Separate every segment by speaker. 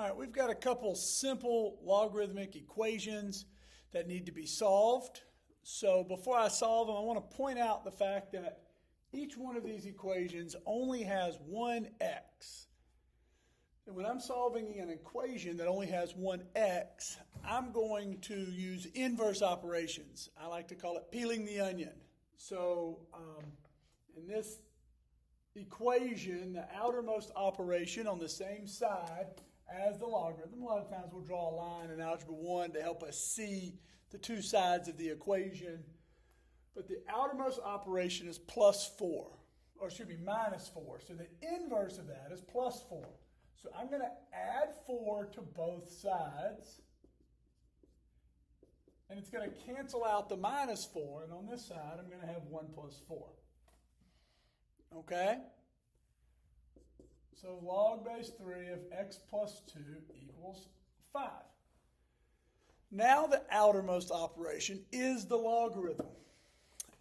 Speaker 1: right, we've got a couple simple logarithmic equations that need to be solved. So before I solve them, I want to point out the fact that each one of these equations only has one x. And when I'm solving an equation that only has one x, I'm going to use inverse operations. I like to call it peeling the onion. So in this equation, the outermost operation on the same side as the logarithm. A lot of times we'll draw a line in Algebra 1 to help us see the two sides of the equation. But the outermost operation is minus 4. So the inverse of that is plus 4. So I'm going to add 4 to both sides. And it's going to cancel out the minus 4. And on this side, I'm going to have 1 plus 4. Okay? So log base 3 of x plus 2 equals 5. Now the outermost operation is the logarithm.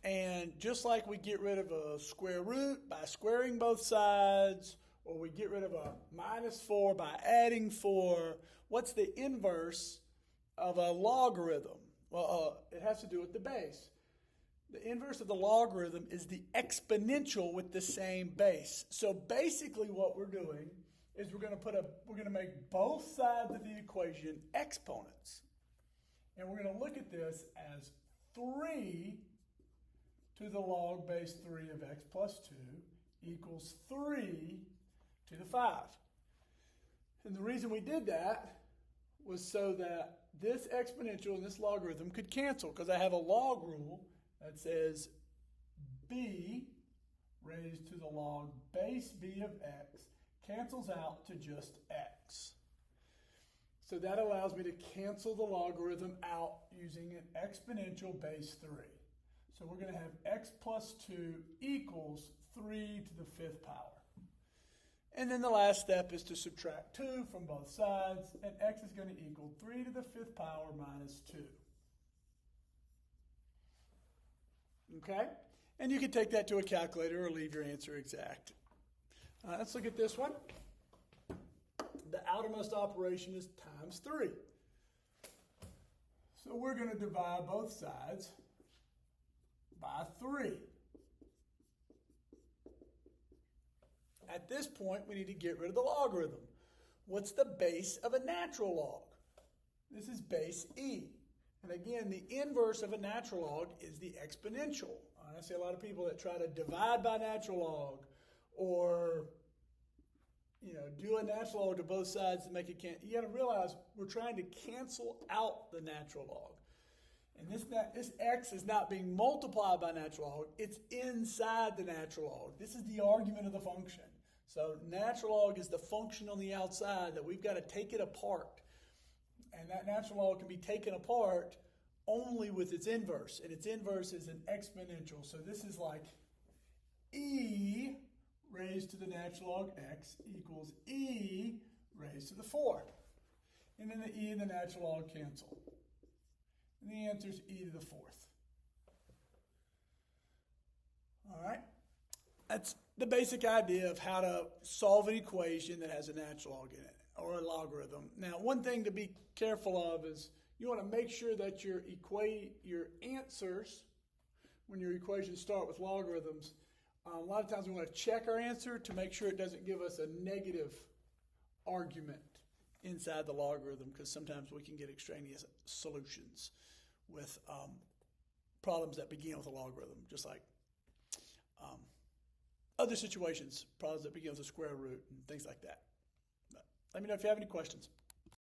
Speaker 1: And just like we get rid of a square root by squaring both sides, or we get rid of a minus 4 by adding 4, what's the inverse of a logarithm? Well, it has to do with the base. The inverse of the logarithm is the exponential with the same base. So basically what we're doing is we're going to make both sides of the equation exponents. And we're going to look at this as 3 to the log base 3 of x plus 2 equals 3 to the 5. And the reason we did that was so that this exponential and this logarithm could cancel, because I have a log rule that says b raised to the log base b of x cancels out to just x. So that allows me to cancel the logarithm out using an exponential base 3. So we're going to have x plus 2 equals 3 to the 5th power. And then the last step is to subtract 2 from both sides, and x is going to equal 3 to the 5th power minus 2. Okay? And you can take that to a calculator or leave your answer exact. Let's look at this one. The outermost operation is times 3. So we're going to divide both sides by 3. At this point, we need to get rid of the logarithm. What's the base of a natural log? This is base e. And again, the inverse of a natural log is the exponential. I see a lot of people that try to divide by natural log, or do a natural log to both sides to make it cancel. You got to realize we're trying to cancel out the natural log. And this x is not being multiplied by natural log. It's inside the natural log. This is the argument of the function. So natural log is the function on the outside that we've got to take it apart. And that natural log can be taken apart only with its inverse. And its inverse is an exponential. So this is like e raised to the natural log x equals e raised to the 4. And then the e and the natural log cancel. And the answer is e to the 4th. All right? That's the basic idea of how to solve an equation that has a natural log in it, or a logarithm. Now, one thing to be careful of is you want to make sure that your answers, when your equations start with logarithms, a lot of times we want to check our answer to make sure it doesn't give us a negative argument inside the logarithm, because sometimes we can get extraneous solutions with problems that begin with a logarithm, just like other situations, problems that begin with a square root and things like that. But let me know if you have any questions.